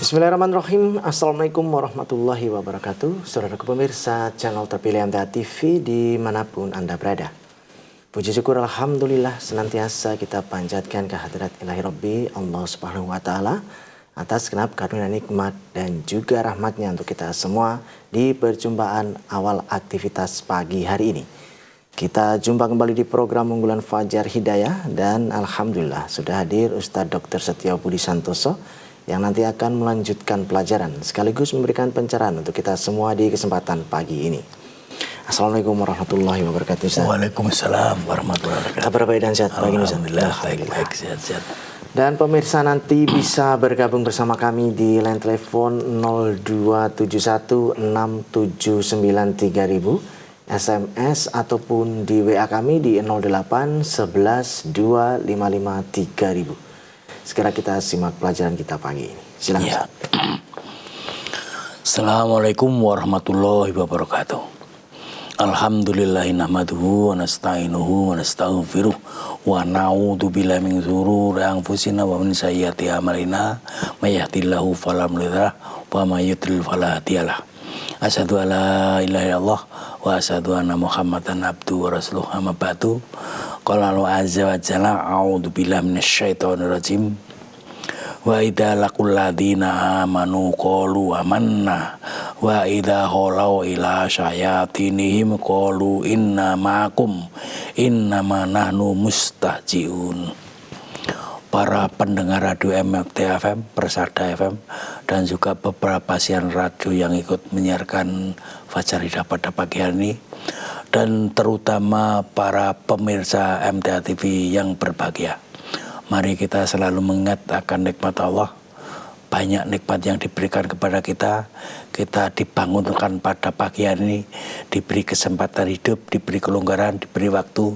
Bismillahirrahmanirrahim. Assalamualaikum warahmatullahi wabarakatuh. Saudaraku pemirsa channel terpilih MTA TV dimanapun Anda berada. Puji syukur Alhamdulillah senantiasa kita panjatkan kehadirat Ilahi Rabbi Allah Subhanahu wa Ta'ala atas genap karunia nikmat dan juga rahmatnya untuk kita semua di perjumpaan awal aktivitas pagi hari ini. Kita jumpa kembali di program unggulan Fajar Hidayah dan Alhamdulillah sudah hadir Ustadz Dr. Setio Budi Santoso yang nanti akan melanjutkan pelajaran sekaligus memberikan pencerahan untuk kita semua di kesempatan pagi ini. Assalamualaikum warahmatullahi wabarakatuh, Ustaz. Waalaikumsalam warahmatullahi wabarakatuh. Kabar baik dan sehat pagi ini, Ustaz? Alhamdulillah, baik-baik, sehat-sehat. Dan pemirsa nanti bisa bergabung bersama kami di line telepon 02716793.000, SMS ataupun di WA kami di 08 11 255 3000. Segera kita simak pelajaran kita pagi ini. Silakan. Ya. Assalamualaikum warahmatullahi wabarakatuh. Alhamdulillahi nahmaduhu wa nasta'inuhu wa nastaghfiruh wa na'udzu billahi min shururi anfusina wa min sayyiati a'malina may yahdihillahu fala mudhillalah wa may yudlil fala hadiyalah. Asyhadu an la ilaha illallah wa asyhadu anna Muhammadan abduhu wa rasuluhu amma ba'du. Qala Allah azza wa jalla a'udzu billahi minasyaitonir rajim. Wa idza laqul ladina amanu qalu amanna wa idza khalau ila syayatinihim qalu inna ma'akum innama nahnu mustahzi'un. Para pendengar radio MTA FM, Persada FM, dan juga beberapa siaran radio yang ikut menyiarkan Fajar Hidayah pada pagi hari ini, dan terutama para pemirsa MTA TV yang berbahagia. Mari kita selalu mengingat akan nikmat Allah. Banyak nikmat yang diberikan kepada kita. Kita dibangunkan pada pagi hari ini, diberi kesempatan hidup, diberi kelonggaran, diberi waktu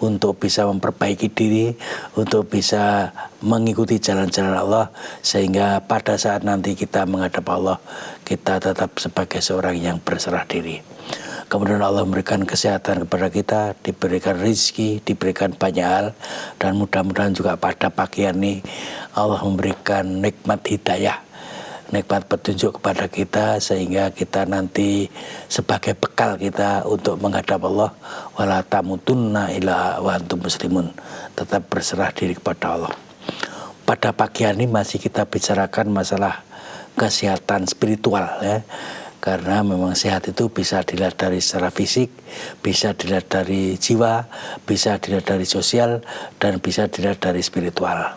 untuk bisa memperbaiki diri, untuk bisa mengikuti jalan-jalan Allah, sehingga pada saat nanti kita menghadap Allah, kita tetap sebagai seorang yang berserah diri. Kemudian Allah memberikan kesehatan kepada kita, diberikan rezeki, diberikan banyak hal, dan mudah-mudahan juga pada pagi ini Allah memberikan nikmat hidayah, nikmat petunjuk kepada kita, sehingga kita nanti sebagai bekal kita untuk menghadap Allah, wala tamutunna illa wa antum muslimun, tetap berserah diri kepada Allah. Pada pagi ini masih kita bicarakan masalah kesehatan spiritual, ya. Karena memang sehat itu bisa dilihat dari secara fisik, bisa dilihat dari jiwa, bisa dilihat dari sosial, dan bisa dilihat dari spiritual.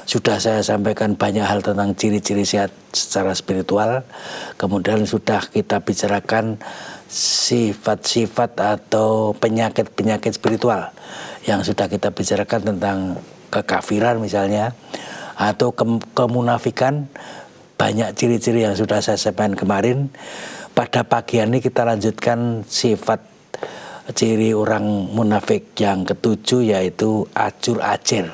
Sudah saya sampaikan banyak hal tentang ciri-ciri sehat secara spiritual. Kemudian sudah kita bicarakan sifat-sifat atau penyakit-penyakit spiritual yang sudah kita bicarakan tentang kekafiran misalnya, atau kemunafikan. Banyak ciri-ciri yang sudah saya sampaikan kemarin. Pada pagi ini kita lanjutkan sifat ciri orang munafik yang ketujuh, yaitu ajur-ajir.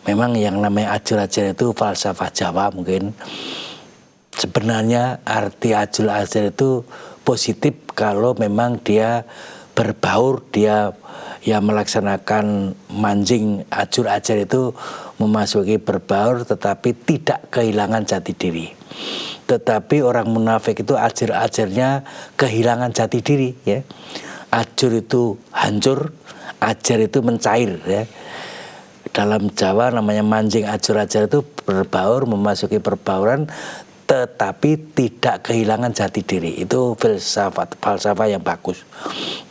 Memang yang namanya ajur-ajir itu falsafah Jawa mungkin. Sebenarnya arti ajur-ajir itu positif kalau memang dia berbaur, dia yang melaksanakan mancing ajur-ajir itu memasuki berbaur tetapi tidak kehilangan jati diri. Tetapi orang munafik itu ajir-ajirnya kehilangan jati diri, ya. Ajur itu hancur, ajar itu mencair, ya. Dalam Jawa namanya mancing ajur-ajir itu berbaur, memasuki perbauran tetapi tidak kehilangan jati diri. Itu falsafah yang bagus.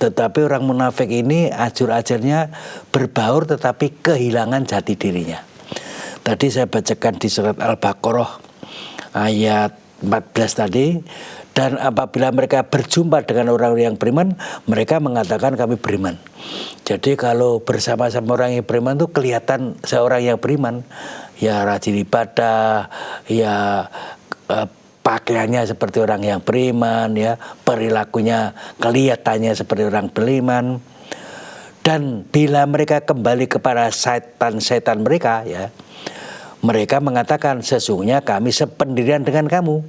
Tetapi orang munafik ini ajur-ajurnya berbaur tetapi kehilangan jati dirinya. Tadi saya bacakan di surat Al-Baqarah ayat 14 tadi. Dan apabila mereka berjumpa dengan orang yang beriman, mereka mengatakan kami beriman. Jadi kalau bersama-sama orang yang beriman itu kelihatan seorang yang beriman. Ya rajin ibadah, ya pakaiannya seperti orang yang beriman, ya perilakunya kelihatannya seperti orang beriman. Dan bila mereka kembali kepada setan-setan mereka, ya mereka mengatakan sesungguhnya kami sependirian dengan kamu,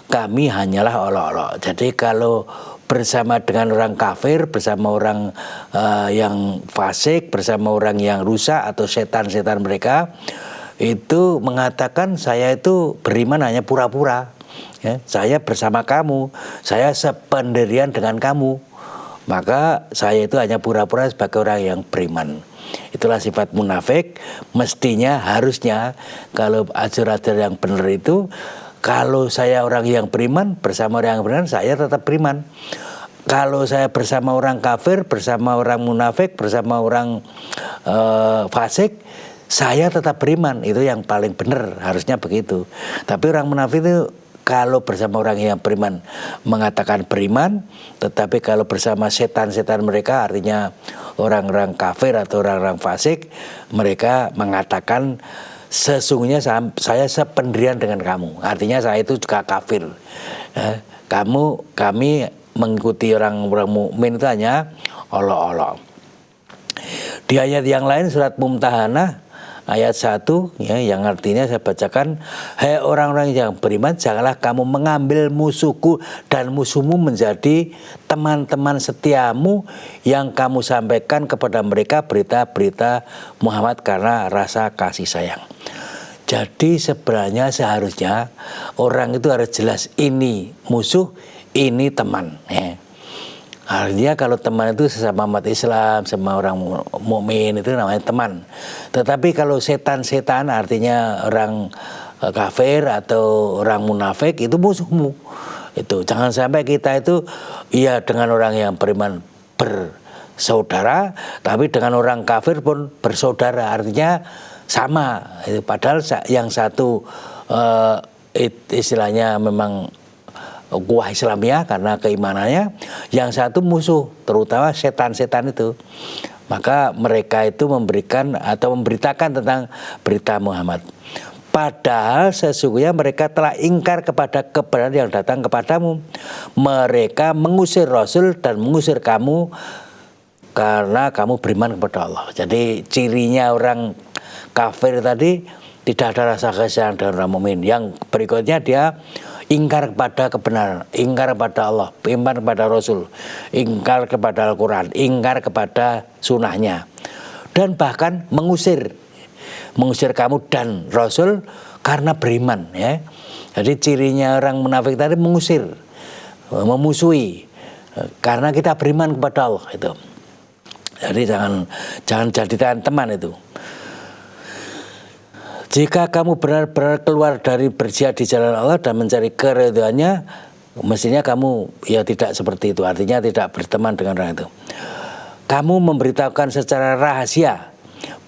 kami hanyalah olok-olok. Jadi kalau bersama dengan orang kafir, bersama orang yang fasik, bersama orang yang rusak atau setan-setan mereka, itu mengatakan saya itu beriman hanya pura-pura. Ya, saya bersama kamu, saya sependirian dengan kamu. Maka saya itu hanya pura-pura sebagai orang yang beriman. Itulah sifat munafik. Mestinya, harusnya kalau ajar-ajar yang benar itu, kalau saya orang yang beriman, bersama orang yang beriman, saya tetap beriman. Kalau saya bersama orang kafir, bersama orang munafik, bersama orang fasik, saya tetap beriman. Itu yang paling benar, harusnya begitu. Tapi orang munafik itu kalau bersama orang yang beriman mengatakan beriman, tetapi kalau bersama setan-setan mereka, artinya orang-orang kafir atau orang-orang fasik, mereka mengatakan sesungguhnya saya sependirian dengan kamu. Artinya saya itu juga kafir. Kami mengikuti orang-orang mukmin itu hanya Allah. Di ayat yang lain surat Mumtahanah ayat 1 ya, yang artinya saya bacakan, hai orang-orang yang beriman, janganlah kamu mengambil musuhku dan musuhmu menjadi teman-teman setiamu yang kamu sampaikan kepada mereka berita-berita Muhammad karena rasa kasih sayang. Jadi sebenarnya seharusnya orang itu harus jelas ini musuh, ini teman. Ya. Artinya kalau teman itu sesama umat Islam, sama orang mukmin itu namanya teman. Tetapi kalau setan-setan artinya orang kafir atau orang munafik itu musuhmu. Itu jangan sampai kita itu ya dengan orang yang beriman bersaudara, tapi dengan orang kafir pun bersaudara. Artinya sama. Padahal yang satu istilahnya memang kuah Islamiyah karena keimanannya, yang satu musuh, terutama setan-setan itu. Maka mereka itu memberikan atau memberitakan tentang berita Muhammad. Padahal sesungguhnya mereka telah ingkar kepada kebenaran yang datang kepadamu. Mereka mengusir Rasul dan mengusir kamu karena kamu beriman kepada Allah. Jadi cirinya orang kafir tadi tidak ada rasa kasihan dan orang mukmin. Yang berikutnya dia ingkar kepada kebenaran, ingkar kepada Allah, iman kepada Rasul, ingkar kepada Al-Quran, ingkar kepada sunnahnya, dan bahkan mengusir kamu dan Rasul karena beriman. Ya. Jadi cirinya orang munafik tadi mengusir, memusuhi, karena kita beriman kepada Allah itu. Jadi jangan jadikan teman itu. Jika kamu benar-benar keluar dari berjihad di jalan Allah dan mencari keridhaannya, mestinya kamu ya tidak seperti itu. Artinya tidak berteman dengan orang itu. Kamu memberitahukan secara rahasia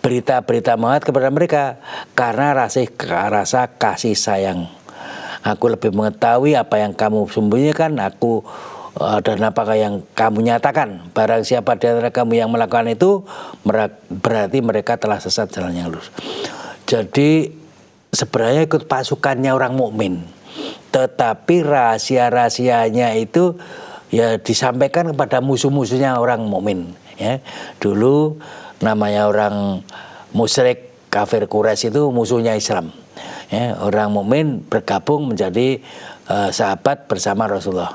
berita-berita Muhammad kepada mereka karena rasa kasih sayang. Aku lebih mengetahui apa yang kamu sembunyikan, dan apakah yang kamu nyatakan. Barang siapa di antara kamu yang melakukan itu, berarti mereka telah sesat jalan yang lurus. Jadi sebenarnya ikut pasukannya orang mukmin, tetapi rahasia-rahasianya itu ya disampaikan kepada musuh-musuhnya orang mukmin. Ya. Dulu namanya orang musyrik kafir Quraisy itu musuhnya Islam. Ya, orang mukmin bergabung menjadi sahabat bersama Rasulullah.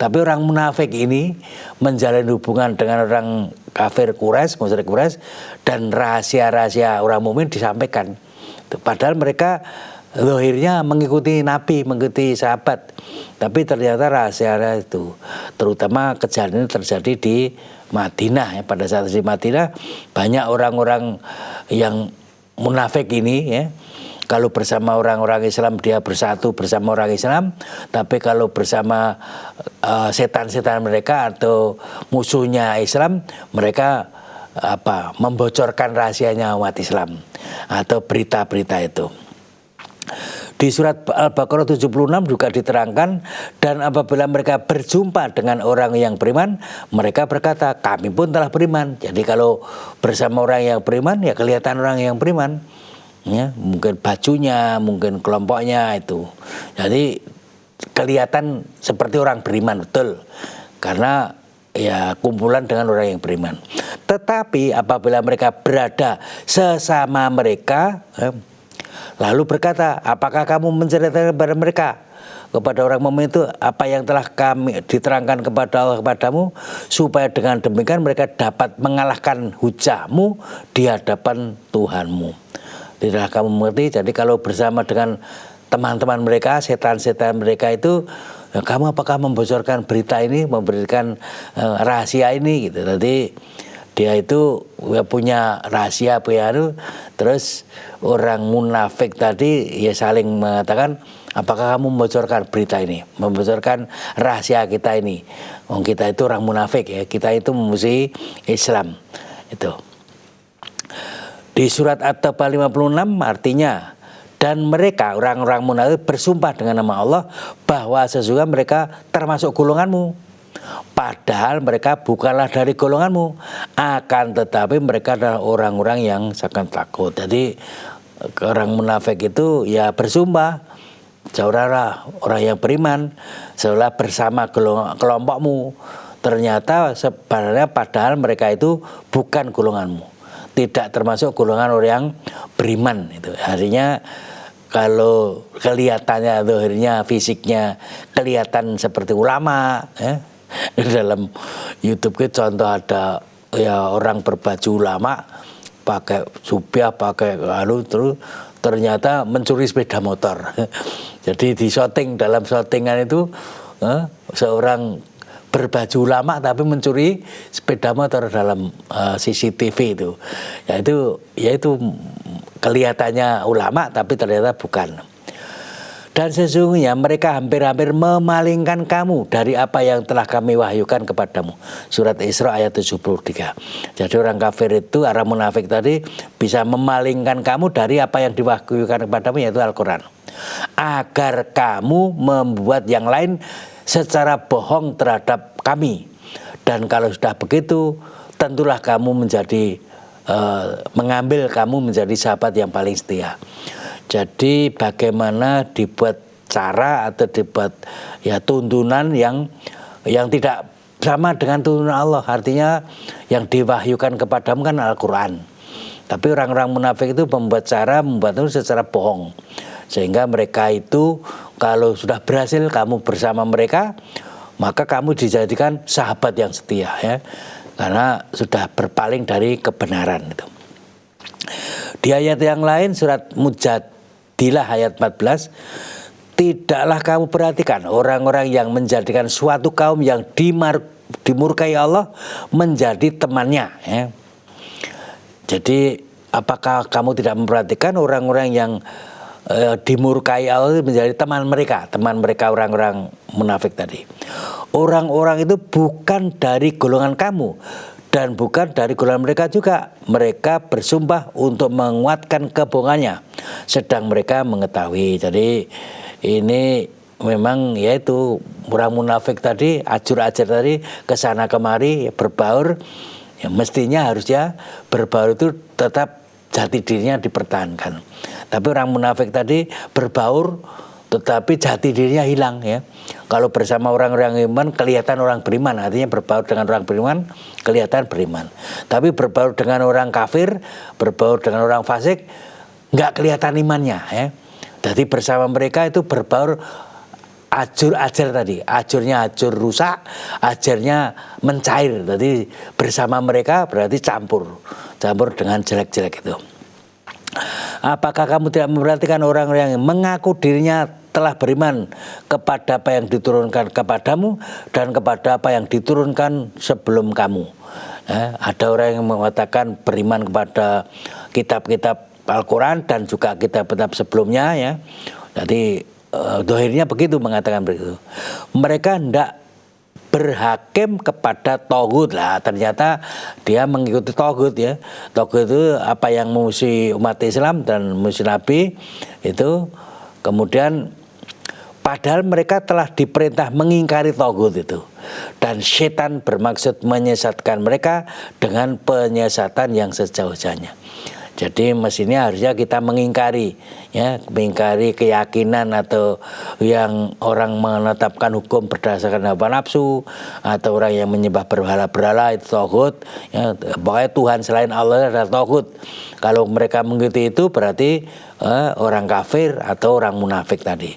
Tapi orang munafik ini menjalin hubungan dengan orang kafir Quraisy, musyrik Quraisy, dan rahasia-rahasia orang mukmin disampaikan. Padahal mereka zahirnya mengikuti Nabi, mengikuti sahabat, tapi ternyata rahasia itu, terutama kejadian terjadi di Madinah. Ya. Pada saat di Madinah banyak orang-orang yang munafik ini, ya, kalau bersama orang-orang Islam dia bersatu bersama orang Islam, tapi kalau bersama setan-setan mereka atau musuhnya Islam, mereka membocorkan rahasianya umat Islam atau berita-berita itu. Di surat Al-Baqarah 76 juga diterangkan, dan apabila mereka berjumpa dengan orang yang beriman, mereka berkata, kami pun telah beriman. Jadi kalau bersama orang yang beriman, ya kelihatan orang yang beriman. Ya, mungkin bajunya, mungkin kelompoknya itu. Jadi kelihatan seperti orang beriman betul. Karena ya kumpulan dengan orang yang beriman. Tetapi apabila mereka berada sesama mereka, lalu berkata, apakah kamu menceritakan kepada mereka, kepada orang mukmin itu, apa yang telah kami diterangkan kepada Allah kepadamu, supaya dengan demikian mereka dapat mengalahkan hujahmu di hadapan Tuhanmu. Tidaklah kamu mengerti. Jadi kalau bersama dengan teman-teman mereka, setan-setan mereka itu, ya, kamu apakah membocorkan berita ini, memberikan rahasia ini gitu. Tadi dia itu ya punya rahasia, terus orang munafik tadi ya saling mengatakan, apakah kamu membocorkan berita ini, membocorkan rahasia kita ini. Kita itu orang munafik ya, kita itu memusuhi Islam itu. Di surat At-Taubah 56 artinya, dan mereka orang-orang munafik bersumpah dengan nama Allah bahwa sesungguhnya mereka termasuk golonganmu. Padahal mereka bukanlah dari golonganmu, akan tetapi mereka adalah orang-orang yang sangat takut. Jadi orang munafik itu ya bersumpah, saudara orang yang beriman, seolah bersama kelompokmu. Ternyata sebenarnya padahal mereka itu bukan golonganmu, tidak termasuk golongan orang yang beriman. Itu artinya kalau kelihatannya, akhirnya fisiknya kelihatan seperti ulama, ya. Dalam YouTube contoh ada ya orang berbaju ulama, pakai supiah, pakai terus ternyata mencuri sepeda motor. Jadi di syuting, dalam syutingan itu seorang berbaju ulama tapi mencuri sepeda motor dalam CCTV itu. Yaitu kelihatannya ulama tapi ternyata bukan. Dan sesungguhnya mereka hampir-hampir memalingkan kamu dari apa yang telah kami wahyukan kepadamu. Surat Isra ayat 73. Jadi orang kafir itu, orang munafik tadi bisa memalingkan kamu dari apa yang diwahyukan kepadamu, yaitu Al-Quran. Agar kamu membuat yang lain secara bohong terhadap kami. Dan kalau sudah begitu, tentulah kamu menjadi mengambil kamu menjadi sahabat yang paling setia. Jadi bagaimana dibuat cara atau dibuat ya tuntunan yang tidak sama dengan tuntunan Allah. Artinya yang diwahyukan kepadamu kan Al-Quran. Tapi orang-orang munafik itu membuat itu secara bohong. Sehingga mereka itu kalau sudah berhasil kamu bersama mereka, maka kamu dijadikan sahabat yang setia ya. Karena sudah berpaling dari kebenaran itu. Di ayat yang lain surat Mujadilah ayat 14, tidaklah kamu perhatikan orang-orang yang menjadikan suatu kaum yang dimurkai Allah menjadi temannya ya. Jadi apakah kamu tidak memperhatikan orang-orang yang dimurkai Allah menjadi teman mereka orang-orang munafik tadi. Orang-orang itu bukan dari golongan kamu dan bukan dari golongan mereka juga. Mereka bersumpah untuk menguatkan kebohongannya, sedang mereka mengetahui. Jadi ini memang yaitu orang munafik tadi, ajur-ajur tadi kesana kemari berbaur. Ya, mestinya harusnya berbaur itu tetap jati dirinya dipertahankan. Tapi orang munafik tadi berbaur tetapi jati dirinya hilang ya. Kalau bersama orang-orang iman kelihatan orang beriman, artinya berbaur dengan orang beriman kelihatan beriman. Tapi berbaur dengan orang kafir, berbaur dengan orang fasik nggak kelihatan imannya ya. Jadi bersama mereka itu berbaur ajur-ajar tadi, ajurnya ajur rusak, ajarnya mencair. Jadi bersama mereka berarti campur dengan jelek-jelek itu. Apakah kamu tidak memperhatikan orang-orang yang mengaku dirinya telah beriman kepada apa yang diturunkan kepadamu dan kepada apa yang diturunkan sebelum kamu? Ada orang yang mengatakan beriman kepada kitab-kitab Al-Quran dan juga kitab-kitab sebelumnya ya. Jadi dohirnya begitu, mengatakan begitu. Mereka hendak berhakim kepada togut lah. Ternyata dia mengikuti togut ya. Togut itu apa yang memusuhi umat Islam dan memusuhi Nabi itu. Kemudian padahal mereka telah diperintah mengingkari togut itu. Dan setan bermaksud menyesatkan mereka dengan penyesatan yang sejauh-jauhnya. Jadi mestinya harusnya kita mengingkari keyakinan atau yang orang menetapkan hukum berdasarkan hawa nafsu, atau orang yang menyembah berhala-berhala itu taghut ya. Pokoknya Tuhan selain Allah adalah taghut. Kalau mereka mengikuti itu berarti orang kafir atau orang munafik tadi.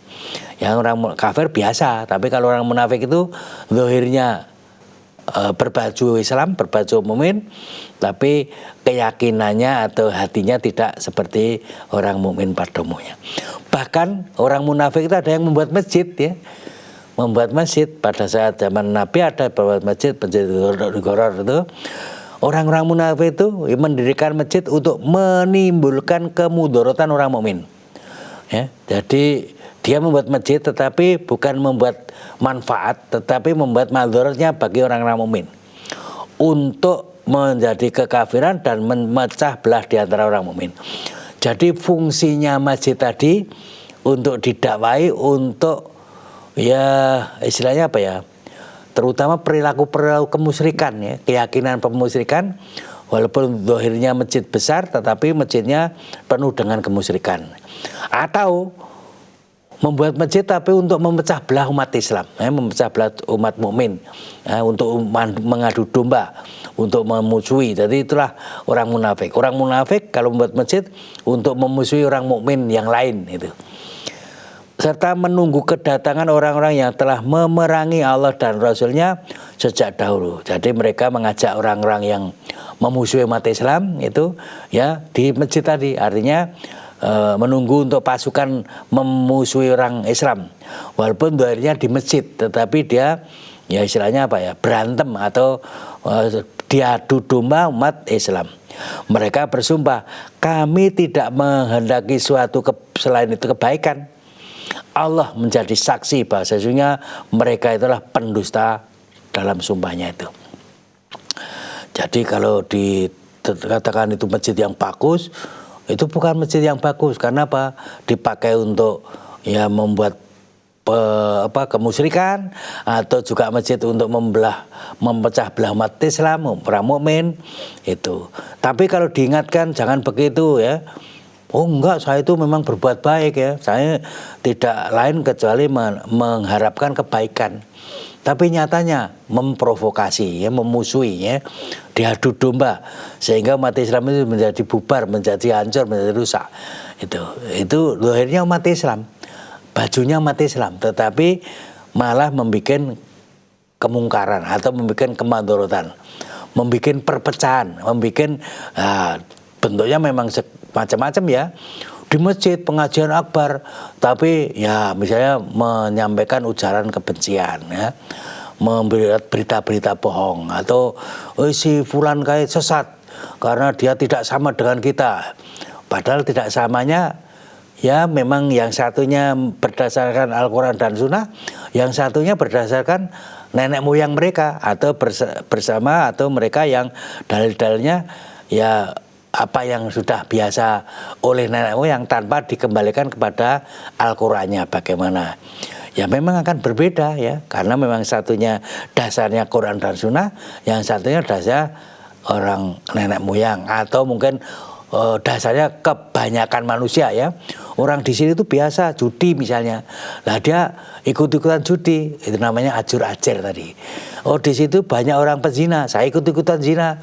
Yang orang kafir biasa, tapi kalau orang munafik itu zahirnya berbaju Islam, berbaju mukmin, tapi keyakinannya atau hatinya tidak seperti orang mukmin pada umumnya. Bahkan orang munafik itu ada yang membuat masjid ya. Membuat masjid pada saat zaman Nabi ada membuat masjid Ghoror itu. Orang-orang munafik itu mendirikan masjid untuk menimbulkan kemudaratan orang mukmin. Ya, jadi dia membuat masjid tetapi bukan membuat manfaat, tetapi membuat madaratnya bagi orang-orang mukmin untuk menjadi kekafiran dan memecah belah di antara orang mukmin. Jadi fungsinya masjid tadi untuk didakwai, untuk ya istilahnya apa ya, terutama perilaku kemusyrikan ya, keyakinan pemusyrikan. Walaupun zahirnya masjid besar, tetapi masjidnya penuh dengan kemusyrikan. Atau membuat masjid tapi untuk memecah belah umat Islam, memecah belah umat mukmin, untuk mengadu domba, untuk memusuhi. Jadi itulah orang munafik. Orang munafik kalau membuat masjid untuk memusuhi orang mukmin yang lain itu. Serta menunggu kedatangan orang-orang yang telah memerangi Allah dan Rasul-Nya sejak dahulu. Jadi mereka mengajak orang-orang yang memusuhi umat Islam itu ya di masjid tadi, artinya menunggu untuk pasukan memusuhi orang Islam. Walaupun akhirnya di masjid, tetapi dia ya istilahnya apa ya, berantem atau diadu domba umat Islam. Mereka bersumpah, kami tidak menghendaki suatu selain itu kebaikan. Allah menjadi saksi bahwa sesungguhnya mereka itulah pendusta dalam sumpahnya itu. Jadi kalau dikatakan itu masjid yang bagus, itu bukan masjid yang bagus. Karena apa? Dipakai untuk ya membuat kemusyrikan, atau juga masjid untuk memecah belah umat Islam, orang mukmin itu. Tapi kalau diingatkan jangan begitu ya. Oh enggak, saya itu memang berbuat baik ya. Saya tidak lain kecuali mengharapkan kebaikan. Tapi nyatanya memprovokasi ya, memusuhi ya, diadu domba sehingga umat Islam itu menjadi bubar, menjadi hancur, menjadi rusak. Itu akhirnya umat Islam, bajunya umat Islam, tetapi malah membuat kemungkaran atau membuat kemadharatan, membuat perpecahan, membuat bentuknya memang macam-macam ya. Di masjid pengajian akbar, tapi ya misalnya menyampaikan ujaran kebencian ya, membuat berita-berita bohong, atau si fulan kayak sesat karena dia tidak sama dengan kita, padahal tidak samanya ya memang yang satunya berdasarkan Al-Quran dan Sunnah, yang satunya berdasarkan nenek moyang mereka, atau bersama, atau mereka yang dalil-dalilnya ya apa yang sudah biasa oleh nenek moyang tanpa dikembalikan kepada Al-Qur'annya bagaimana. Ya memang akan berbeda ya, karena memang satunya dasarnya Quran dan Sunnah, yang satunya dasar orang nenek moyang, atau mungkin dasarnya kebanyakan manusia ya. Orang di sini itu biasa judi misalnya, lah dia ikut-ikutan judi, itu namanya ajur-ajer tadi. Oh di situ banyak orang pezina, saya ikut-ikutan zina,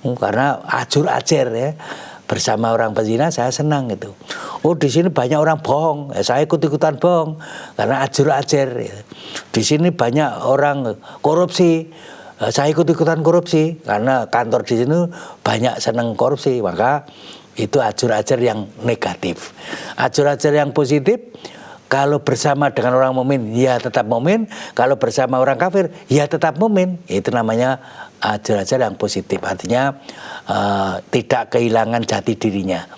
karena ajur-ajer ya. Bersama orang pezina saya senang gitu. Oh di sini banyak orang bohong, saya ikut-ikutan bohong karena ajur-ajer. Ya. Di sini banyak orang korupsi, saya ikut-ikutan korupsi karena kantor di sini banyak senang korupsi, maka itu ajur-ajar yang negatif. Ajur-ajar yang positif, kalau bersama dengan orang mukmin ya tetap mukmin, kalau bersama orang kafir ya tetap mukmin. Itu namanya ajur-ajar yang positif, artinya tidak kehilangan jati dirinya.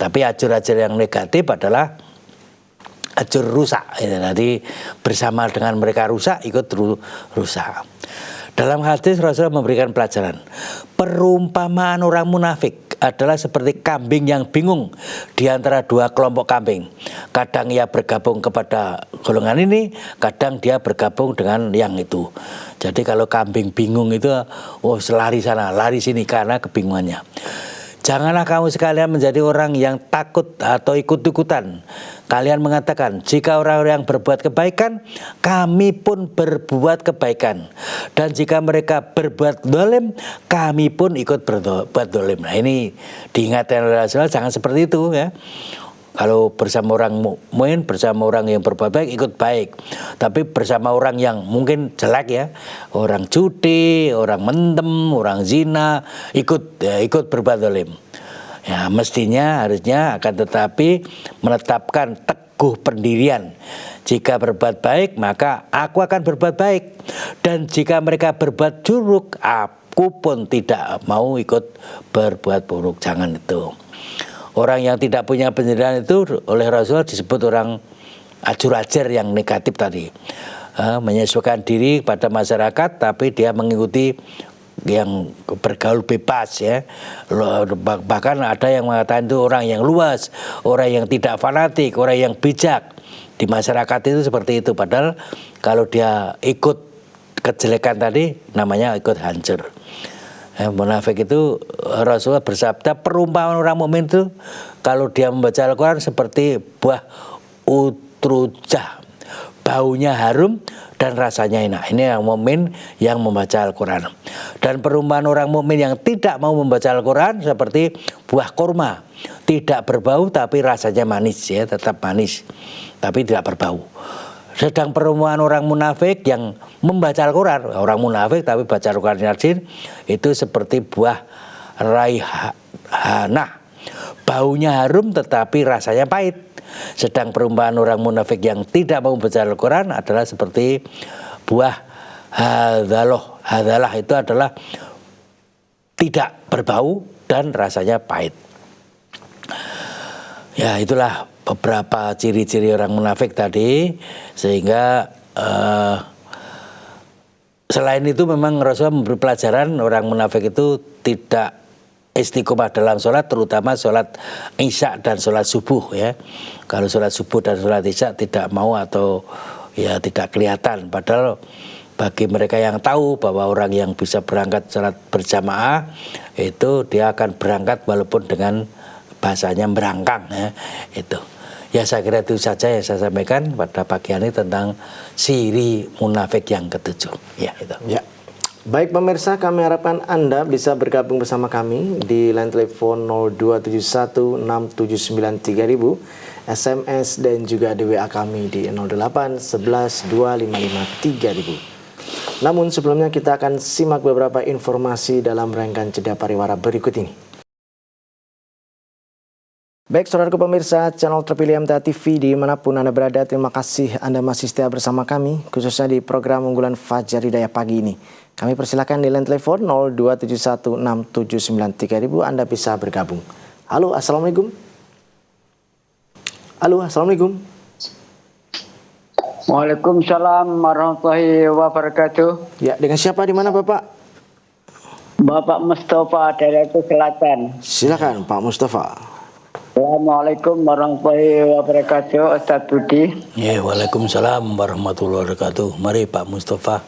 Tapi ajur-ajar yang negatif adalah ajur rusak. Jadi bersama dengan mereka rusak, ikut rusak. Dalam hadis Rasulullah memberikan pelajaran, perumpamaan orang munafik adalah seperti kambing yang bingung di antara dua kelompok kambing. Kadang ia bergabung kepada golongan ini, kadang dia bergabung dengan yang itu. Jadi kalau kambing bingung itu, oh lari sana, lari sini karena kebingungannya. Janganlah kamu sekalian menjadi orang yang takut atau ikut-ikutan. Kalian mengatakan, jika orang-orang yang berbuat kebaikan, kami pun berbuat kebaikan. Dan jika mereka berbuat zalim, kami pun ikut berbuat zalim. Nah ini diingatkan oleh Rasulullah, jangan seperti itu ya. Kalau bersama orang mukmin, bersama orang yang berbuat baik, ikut baik. Tapi bersama orang yang mungkin jelek ya, orang judi, orang mendem, orang zina, ikut berbuat zalim. Ya, mestinya harusnya akan tetapi menetapkan teguh pendirian. Jika berbuat baik, maka aku akan berbuat baik. Dan jika mereka berbuat buruk, aku pun tidak mau ikut berbuat buruk. Jangan itu. Orang yang tidak punya pendirian itu oleh Rasulullah disebut orang ajur-ajar yang negatif tadi. Menyesuaikan diri pada masyarakat, tapi dia mengikuti yang bergaul bebas ya. Bahkan ada yang mengatakan itu orang yang luas, orang yang tidak fanatik, orang yang bijak. Di masyarakat itu seperti itu. Padahal kalau dia ikut kejelekan tadi namanya ikut hancur. Munafik itu Rasulullah bersabda perumpamaan orang mukmin itu kalau dia membaca Al-Quran seperti buah utrujah, baunya harum dan rasanya enak. Ini yang mukmin yang membaca Al-Quran. Dan perumpamaan orang mukmin yang tidak mau membaca Al-Quran seperti buah kurma, tidak berbau tapi rasanya manis ya, tetap manis tapi tidak berbau. Sedang perumpamaan orang munafik yang membaca Al-Quran, orang munafik tapi baca Al-Quran Yasin, itu seperti buah raihanah, baunya harum tetapi rasanya pahit. Sedang perumpamaan orang munafik yang tidak mau membaca Al-Quran adalah seperti buah hadaloh. Hadalah itu adalah tidak berbau dan rasanya pahit. Ya, itulah beberapa ciri-ciri orang munafik tadi. Sehingga selain itu memang Rasulullah memberi pelajaran orang munafik itu tidak istiqomah dalam sholat, terutama sholat isya dan sholat subuh ya. Kalau sholat subuh dan sholat isya tidak mau atau ya tidak kelihatan. Padahal bagi mereka yang tahu bahwa orang yang bisa berangkat sholat berjamaah itu dia akan berangkat walaupun dengan bahasanya berangkang ya, itu. Ya saya kira itu saja yang saya sampaikan pada pagi ini tentang ciri munafik yang ketujuh. Ya itu. Ya. Baik pemirsa, kami harapkan Anda bisa bergabung bersama kami di line telepon 02716793.000, SMS dan juga di WA kami di 08112553.000. Namun sebelumnya kita akan simak beberapa informasi dalam rangkaian jeda pariwara berikut ini. Baik saudaraku pemirsa channel terpilih MTA TV dimanapun Anda berada, terima kasih Anda masih setia bersama kami khususnya di program unggulan Fajar Hidayah pagi ini. Kami persilakan di line telepon 02716793.000 Anda bisa bergabung. Halo, assalamualaikum. Halo, assalamualaikum. Waalaikumsalam warahmatullahi wabarakatuh. Ya, dengan siapa di mana Bapak? Bapak Mustafa dari Selatan. Silakan Pak Mustafa. Assalamualaikum warahmatullahi wabarakatuh, Ustaz Budi. Ya, waalaikumsalam warahmatullahi wabarakatuh. Mari Pak Mustafa.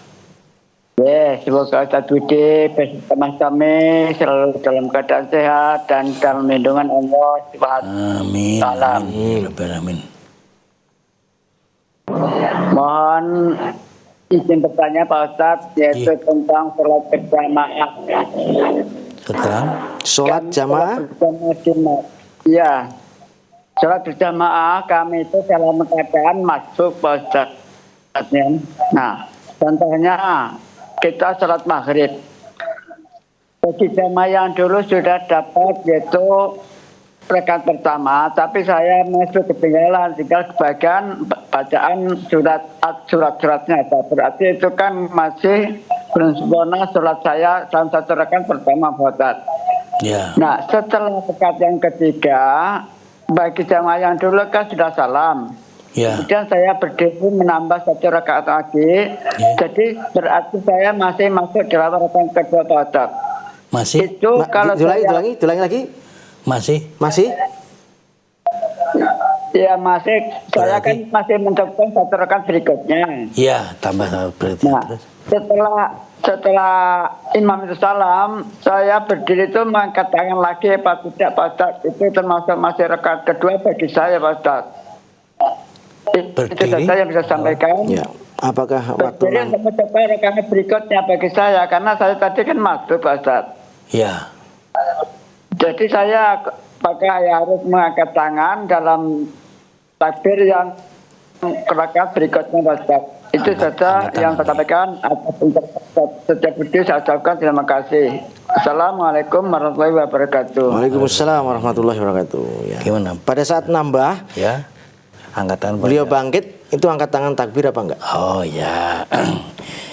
Ya, semoga Ustaz Budi bersama kami selalu dalam keadaan sehat dan dalam lindungan Allah Subhanahu Amin. wa taala. Amin. Mohon izin bertanya Pak Ustaz, yaitu tentang sholat berjamaah. Sekarang Sholat jamaah. Iya, sholat berjamaah kami itu dalam keadaan masuk Pak Ustaz. Nah, contohnya kita sholat maghrib. Bagi jamaah yang dulu sudah dapat yaitu rakaat pertama, tapi saya masuk ketinggalan tinggal sebagian bacaan surat-suratnya. Berarti itu kan masih belum sempurna sholat saya dalam satu rakaat pertama Pak Ustaz. ya. Nah, setelah rakaat yang ketiga, bagi jamaah yang dulu kan sudah salam. Ya. Kemudian saya berdiri menambah satu rakaat lagi. Jadi berarti saya masih masuk dalam rakaat kedua Pak Ustaz. Masih? Itu kalau Diulangi lagi. Masih? Ya masih. Saya kan Berarti? masih menentukan satu rakaat berikutnya. Iya, tambah berarti. Nah, Terus? setelah imam itu salam, saya berdiri itu mengangkat tangan lagi Pak tidak Pak Ustaz. Itu termasuk masih rakaat kedua bagi saya Pak Ustaz. Itu Berdiri? saja yang bisa sampaikan. Ya. Apakah waktu Berdiri untuk mencoba rakaat berikutnya bagi saya karena saya tadi kan masuk Pak Ustaz. Ya. Jadi saya apakah harus mengangkat tangan dalam takbir yang rakaat berikutnya Pak Ustaz? Itu saja yang saya sampaikan. Atas setiap video saya ucapkan terima kasih. Assalamualaikum warahmatullahi wabarakatuh. Waalaikumsalam warahmatullahi wabarakatuh. Ya. Gimana? Pada saat nambah, Ya, angkatan beliau bangkit, itu angkat tangan takbir apa enggak? Oh ya,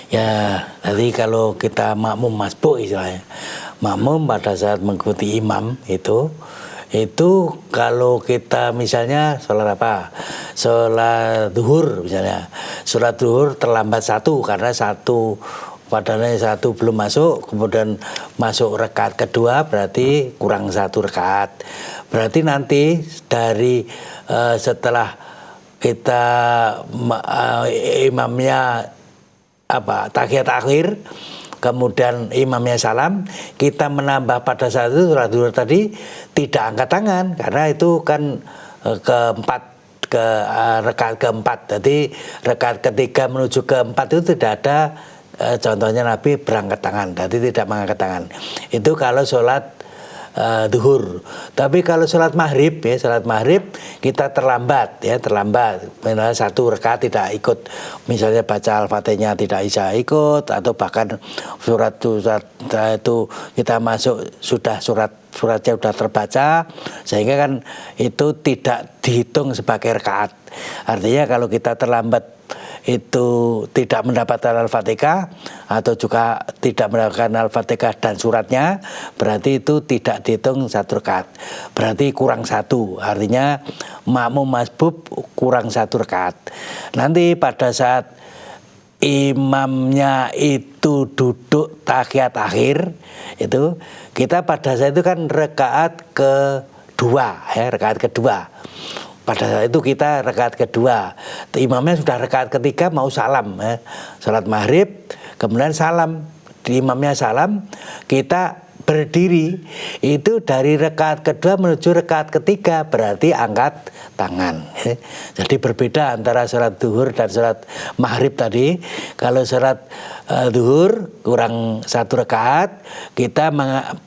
ya. Tadi kalau kita makmum masbuk istilahnya, makmum pada saat mengikuti imam itu kalau kita misalnya sholat apa, sholat duhur misalnya, sholat duhur terlambat satu karena padahal satu belum masuk, kemudian masuk rakaat kedua berarti kurang satu rakaat. Berarti nanti dari setelah kita imamnya tahiyat akhir, kemudian imamnya salam, kita menambah pada saat itu sholat duhur tadi tidak angkat tangan karena itu kan rakaat keempat. Jadi rakaat ketiga menuju keempat itu tidak ada contohnya Nabi berangkat tangan, jadi tidak mengangkat tangan. Itu kalau sholat duhur. Tapi kalau sholat maghrib kita terlambat. Misalnya satu rakaat tidak ikut, misalnya baca al-fatihahnya tidak bisa ikut, atau bahkan surat itu kita masuk suratnya sudah terbaca, sehingga kan itu tidak dihitung sebagai rakaat. Artinya kalau kita terlambat itu tidak mendapatkan Al-Fatihah atau juga tidak mendapatkan Al-Fatihah dan suratnya, berarti itu tidak dihitung satu rakaat, berarti kurang satu. Artinya makmum masbub kurang satu rakaat. Nanti pada saat imamnya itu duduk tahiyat akhir, itu kita pada saat itu kan rakaat kedua. Pada saat itu kita rakaat kedua, imamnya sudah rakaat ketiga mau salam, sholat maghrib, kemudian salam, imamnya salam, kita berdiri, itu dari rakaat kedua menuju rakaat ketiga, berarti angkat tangan. Jadi berbeda antara sholat duhur dan sholat maghrib tadi. Kalau sholat duhur kurang satu rakaat, kita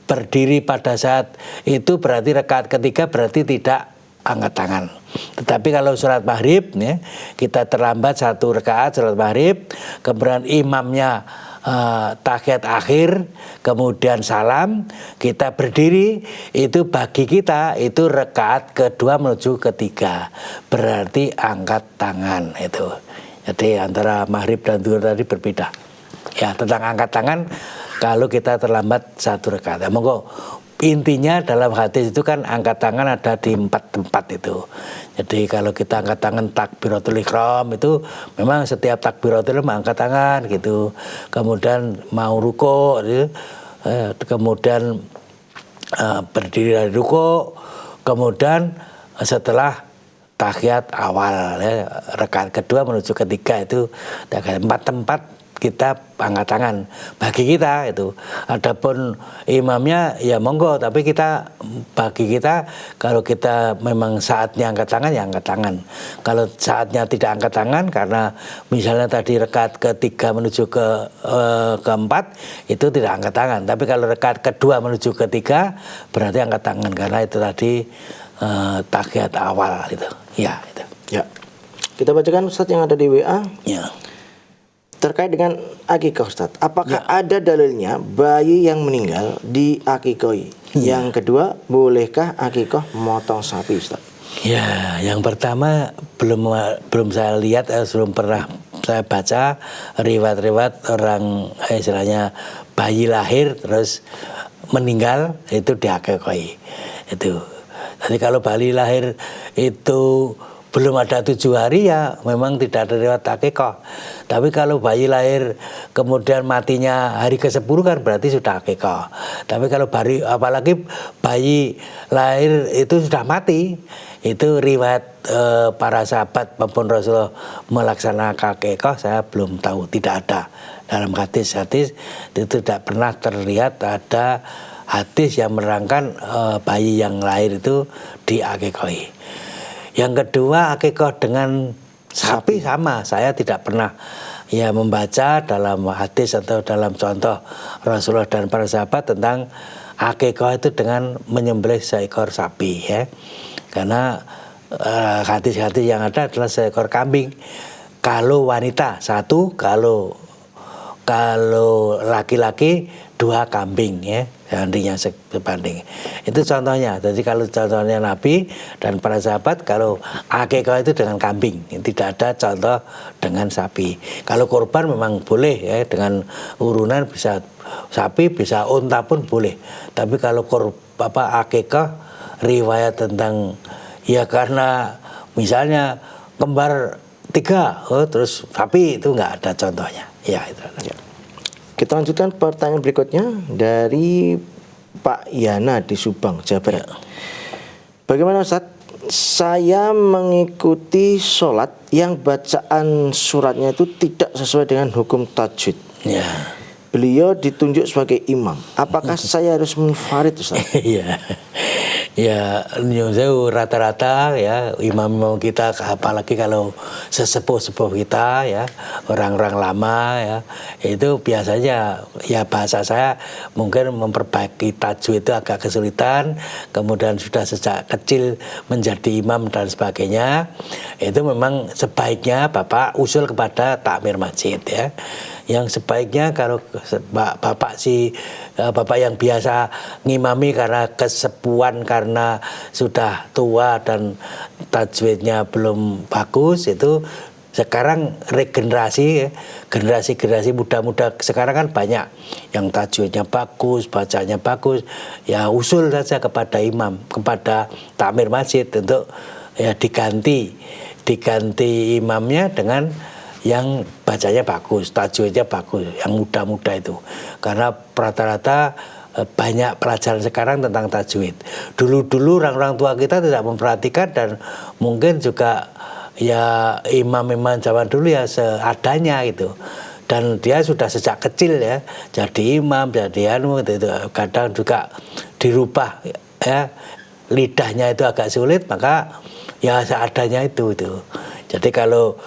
berdiri pada saat itu berarti rakaat ketiga berarti tidak angkat tangan. Tetapi kalau sholat maghrib kita terlambat satu rakaat sholat maghrib, kemudian imamnya tahiyat akhir, kemudian salam, kita berdiri, itu bagi kita itu rakaat kedua menuju ketiga, berarti angkat tangan itu. Jadi antara maghrib dan duhur tadi berbeda. Ya, tentang angkat tangan kalau kita terlambat satu rakaat. Monggo. Intinya dalam hadis itu kan angkat tangan ada di 4 tempat itu. Jadi kalau kita angkat tangan takbiratul ihram itu memang setiap takbiratul ihram angkat tangan gitu. Kemudian mau ruku, kemudian berdiri dari ruku, kemudian setelah tahiyat awal, rakaat kedua menuju ketiga itu ada 4 tempat kita angkat tangan bagi kita itu. Adapun imamnya ya monggo, tapi bagi kita kalau kita memang saatnya angkat tangan ya angkat tangan. Kalau saatnya tidak angkat tangan karena misalnya tadi rakaat ketiga menuju keempat itu tidak angkat tangan. Tapi kalau rakaat kedua menuju ketiga berarti angkat tangan karena itu tadi tahiyat awal itu. Ya itu. Ya. Kita bacakan Ustaz yang ada di WA. Ya. Terkait dengan akikah Ustaz, apakah ada dalilnya bayi yang meninggal di akikoi? Yang kedua, bolehkah akikah memotong sapi Ustaz? Ya, yang pertama belum saya lihat, belum pernah saya baca riwayat-riwayat orang istilahnya bayi lahir terus meninggal itu diakikoi. Itu. Jadi kalau bayi lahir itu belum ada 7 hari ya memang tidak ada riwayat akikah. Tapi kalau bayi lahir kemudian matinya hari ke-10 kan berarti sudah akikah. Tapi kalau apalagi bayi lahir itu sudah mati, itu riwayat para sahabat maupun Rasulullah melaksanakan akikah saya belum tahu, tidak ada. Dalam hadis-hadis itu tidak pernah terlihat ada hadis yang menerangkan bayi yang lahir itu diakikahi. Yang kedua, akikah dengan sapi sama. Saya tidak pernah membaca dalam hadis atau dalam contoh Rasulullah dan para sahabat tentang akikah itu dengan menyembelih seekor sapi ya. Karena hadis-hadis yang ada adalah seekor kambing. Kalau wanita 1, kalau laki-laki 2 kambing ya, nantinya sebanding. Itu contohnya. Jadi kalau contohnya Nabi dan para sahabat, kalau akikah itu dengan kambing, tidak ada contoh dengan sapi. Kalau kurban memang boleh ya, dengan urunan bisa sapi, bisa unta pun boleh. Tapi kalau akikah riwayat tentang ya karena misalnya kembar 3, terus sapi itu nggak ada contohnya. Ya itu. Ya. Kita lanjutkan pertanyaan berikutnya dari Pak Yana di Subang, Jawa Barat. Ya. Bagaimana Ustaz? Saya mengikuti sholat yang bacaan suratnya itu tidak sesuai dengan hukum tajwid. Ya. Beliau ditunjuk sebagai imam. Apakah saya harus munfarid Ustaz? Iya. Ya, rata-rata ya imam-imam kita, apalagi kalau sesepuh-sepuh kita ya, orang-orang lama ya, itu biasanya ya bahasa saya mungkin memperbaiki tajwid itu agak kesulitan, kemudian sudah sejak kecil menjadi imam dan sebagainya. Itu memang sebaiknya Bapak usul kepada takmir masjid ya. Yang sebaiknya kalau bapak yang biasa ngimami karena kesepuan, karena sudah tua dan tajwidnya belum bagus, itu sekarang regenerasi ya, generasi muda-muda sekarang kan banyak yang tajwidnya bagus, bacanya bagus, ya usul saja kepada imam, kepada takmir masjid untuk ya diganti imamnya dengan yang bacanya bagus, tajwidnya bagus, yang muda-muda itu. Karena rata-rata banyak pelajaran sekarang tentang tajwid. Dulu-dulu orang-orang tua kita tidak memperhatikan, dan mungkin juga ya imam-imam zaman dulu ya seadanya gitu. Dan dia sudah sejak kecil ya jadi imam, jadi itu kadang juga dirubah ya, lidahnya itu agak sulit, maka ya seadanya itu. Jadi kalau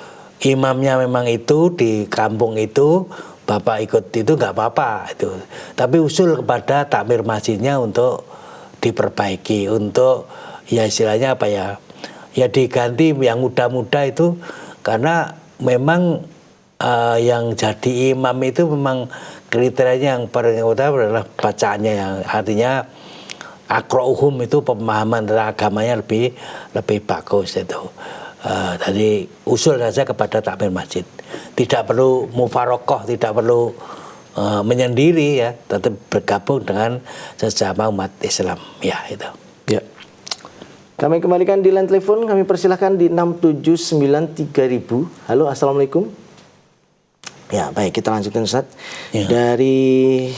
imamnya memang itu di kampung itu, Bapak ikut itu nggak apa-apa itu. Tapi usul kepada takmir masjidnya untuk diperbaiki, untuk ya istilahnya apa ya, ya diganti yang muda-muda itu, karena memang yang jadi imam itu memang kriterianya yang paling utama adalah bacaannya, yang artinya aqra'uhum itu pemahaman tentang agamanya lebih bagus itu. Tadi usul saja kepada takmir masjid, tidak perlu mufarokoh, tidak perlu menyendiri ya, tetap bergabung dengan sesama umat Islam ya itu. Ya. Kami kembalikan di line telepon, kami persilahkan di 6793000. Halo, assalamualaikum. Ya baik, kita lanjutkan Ustaz. Ya. Dari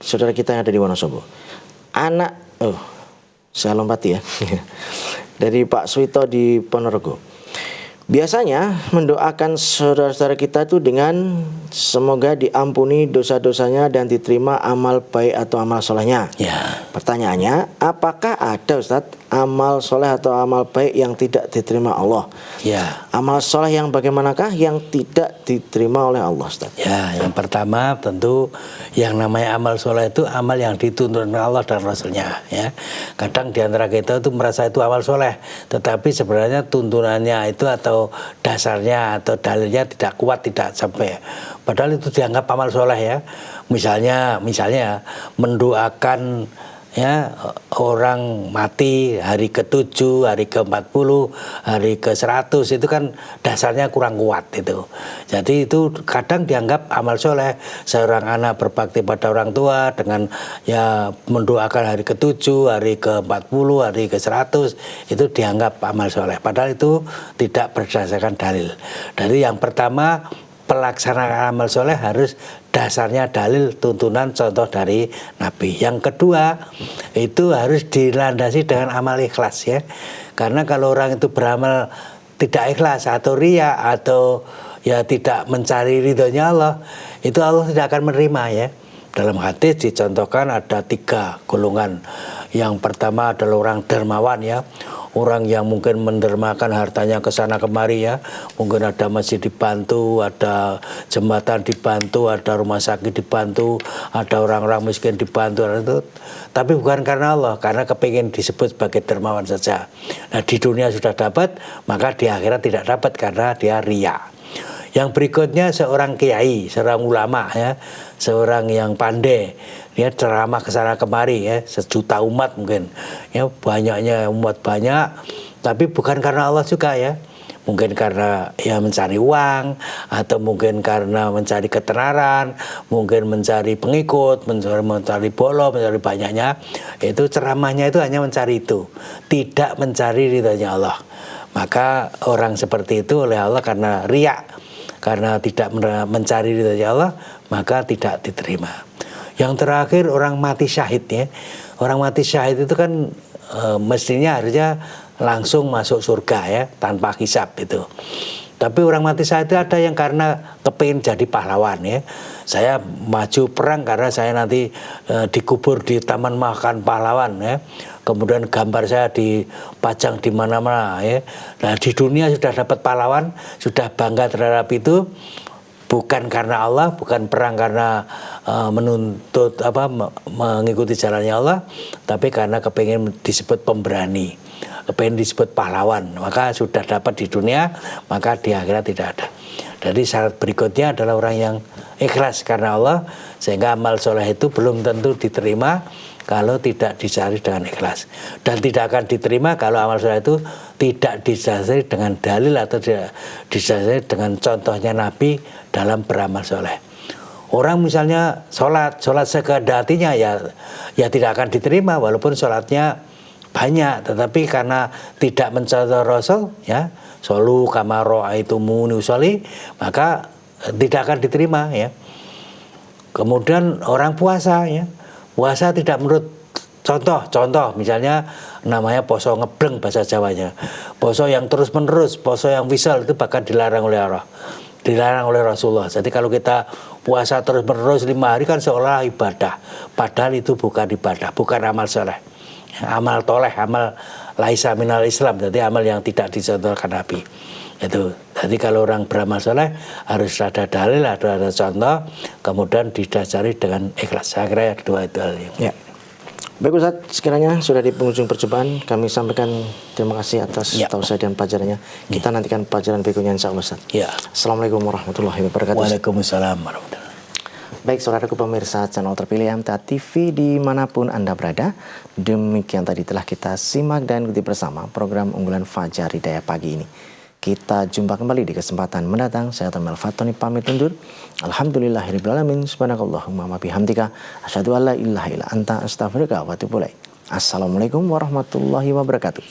saudara kita yang ada di Wonosobo. Saya lompati ya. Dari Pak Suito di Ponorogo. Biasanya mendoakan saudara-saudara kita itu dengan semoga diampuni dosa-dosanya dan diterima amal baik atau amal solehnya. Ya. Pertanyaannya, apakah ada Ustadz amal soleh atau amal baik yang tidak diterima Allah? Ya. Amal soleh yang bagaimanakah yang tidak diterima oleh Allah Ustadz? Ya, yang pertama tentu yang namanya amal soleh itu amal yang dituntun Allah dan Rasulnya ya. Kadang diantara kita itu merasa itu amal soleh, tetapi sebenarnya tuntunannya itu atau dasarnya atau dalilnya tidak kuat, tidak sampai. Padahal itu dianggap amal soleh ya. Misalnya mendoakan ya orang mati hari ke-7, hari ke-40, hari ke-100, itu kan dasarnya kurang kuat itu. Jadi itu kadang dianggap amal soleh. Seorang anak berbakti pada orang tua dengan ya mendoakan hari ke-7, hari ke-40, hari ke-100, itu dianggap amal soleh. Padahal itu tidak berdasarkan dalil. Dari yang pertama, pelaksanaan amal soleh harus dasarnya dalil, tuntunan, contoh dari Nabi. Yang kedua, itu harus dilandasi dengan amal ikhlas ya. Karena kalau orang itu beramal tidak ikhlas atau riya atau ya tidak mencari ridhonya Allah, itu Allah tidak akan menerima ya. Dalam hadis dicontohkan ada 3 golongan. Yang pertama adalah orang dermawan ya. orang yang mungkin mendermakan hartanya ke sana kemari ya, mungkin ada masjid dibantu, ada jembatan dibantu, ada rumah sakit dibantu, ada orang-orang miskin dibantu, itu. Tapi bukan karena Allah, karena kepingin disebut sebagai dermawan saja. Nah di dunia sudah dapat, maka di akhirat tidak dapat karena dia riya. Yang berikutnya seorang kiai, seorang ulama ya, seorang yang pandai, dia ceramah ke sana kemari ya, sejuta umat mungkin, ya banyaknya umat banyak, tapi bukan karena Allah juga ya, mungkin karena ya mencari uang, atau mungkin karena mencari ketenaran, mungkin mencari pengikut, mencari bolo, mencari banyaknya, itu ceramahnya itu hanya mencari itu, tidak mencari ridhonya Allah. Maka orang seperti itu oleh Allah karena riya, karena tidak mencari ridhonya Allah, maka tidak diterima. Yang terakhir orang mati syahid ya. Orang mati syahid itu kan mestinya harusnya langsung masuk surga ya, tanpa hisab itu. Tapi orang mati syahid itu ada yang karena kepingin jadi pahlawan ya. Saya maju perang karena saya nanti dikubur di taman makan pahlawan ya. Kemudian gambar saya dipajang di mana-mana ya. Nah di dunia sudah dapat pahlawan, sudah bangga terhadap itu, bukan karena Allah, bukan perang karena menuntut mengikuti jalannya Allah, tapi karena kepingin disebut pemberani, kepingin disebut pahlawan, maka sudah dapat di dunia, maka di akhirat tidak ada. Jadi syarat berikutnya adalah orang yang ikhlas karena Allah, sehingga amal soleh itu belum tentu diterima kalau tidak dicari dengan ikhlas, dan tidak akan diterima kalau amal soleh itu tidak didasari dengan dalil atau tidak didasari dengan contohnya Nabi dalam beramal soleh. Orang misalnya sholat sekehendak hatinya ya tidak akan diterima walaupun sholatnya banyak, tetapi karena tidak mencontoh Rasul ya, sholu kama ra'aitumuni usolli, maka tidak akan diterima ya. Kemudian orang puasa ya, puasa tidak menurut contoh misalnya namanya poso ngebleng bahasa Jawanya, poso yang terus menerus, poso yang wisal, itu bahkan dilarang oleh Allah, dilarang oleh Rasulullah. Jadi kalau kita puasa terus menerus 5 hari kan seolah ibadah, padahal itu bukan ibadah, bukan amal soleh, amal toleh, amal laisa minal Islam, jadi amal yang tidak dicontohkan Nabi itu. Jadi kalau orang beramal soleh harus ada dalil, ada contoh, kemudian didasari dengan ikhlas. Saya kira dua itu hal yang. Ya. Baik Ustadz, sekiranya sudah di penghujung perjumpaan, kami sampaikan terima kasih atas tausiah dan pelajarannya. Kita nantikan pelajaran berikutnya insya Allah Ustadz. Ya. Assalamualaikum warahmatullahi wabarakatuh. Waalaikumsalam warahmatullahi. Baik saudaraku pemirsa channel terpilih MTA TV dimanapun Anda berada, demikian tadi telah kita simak dan ikuti bersama program unggulan Fajar Hidayah pagi ini. Kita jumpa kembali di kesempatan mendatang. Saya Tamel Fatoni pamit undur. Alhamdulillahirrahmanirrahim. Subhanakallahumma wa bihamdika asyhadu an la ilaha illa anta astaghfiruka wa atubu ilaik. Assalamualaikum warahmatullahi wabarakatuh.